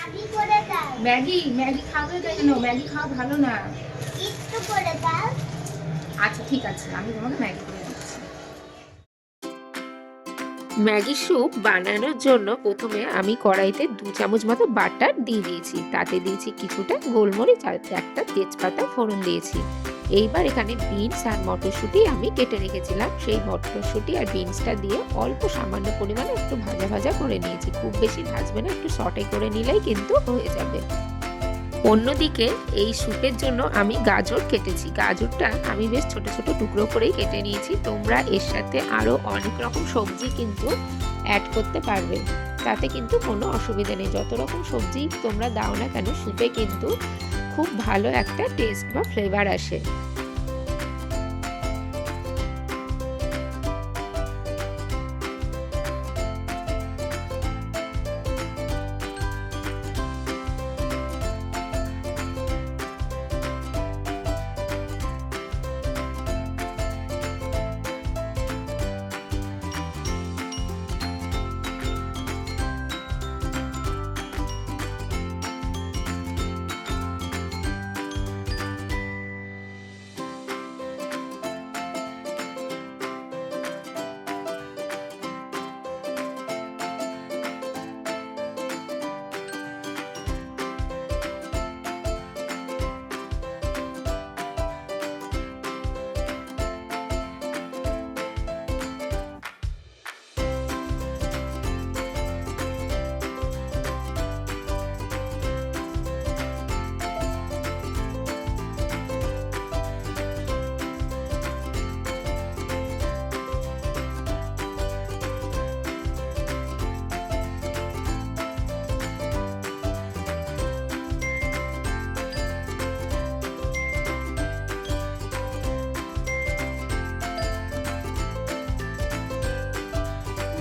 আমি করে দাও। ম্যাগি ম্যাগি খাবে কেন? ম্যাগি খাওয়া ভালো না। একটু করে দাও। আচ্ছা ঠিক আছে, আমি তোমাকে ম্যাগি করে দিচ্ছি। ম্যাগি স্যুপ বানানোর জন্য প্রথমে আমি কড়াইতে 2 চামচ মতো বাটার দিয়ে দিয়েছি, তাতে দিয়েছি কিছুটা গোলমরিচ আর একটা তেজপাতা ফোড়ন দিয়েছি। এইবার এখানে বিনস আর মটরশুঁটি আমি কেটে রেখেছিলাম, সেই মটরশুঁটি আর বিনসটা দিয়ে অল্প সামান্য পরিমাণে একটু ভাজা ভাজা করে নিয়েছি। খুব বেশি ভাজবে না, একটু সটে করে নিলেই কিন্তু হয়ে যাবে। অন্যদিকে এই স্যুপের জন্য আমি গাজর কেটেছি। গাজরটা আমি বেশ ছোট ছোট টুকরো করেই কেটে নিয়েছি। তোমরা এর সাথে আরো অনেক রকম সবজি কিন্তু অ্যাড করতে পারবে, তাতে কিন্তু কোনো অসুবিধা নেই। যত রকম সবজি তোমরা দাও না কেন, স্যুপে কিন্তু খুব ভালো একটা টেস্ট বা ফ্লেভার আসে।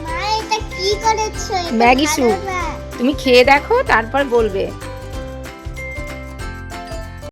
মা এটা কি করেছো? এটা ম্যাগি ভালো স্যুপ। না। তুমি খেয়ে দেখো, তারপর বলবে।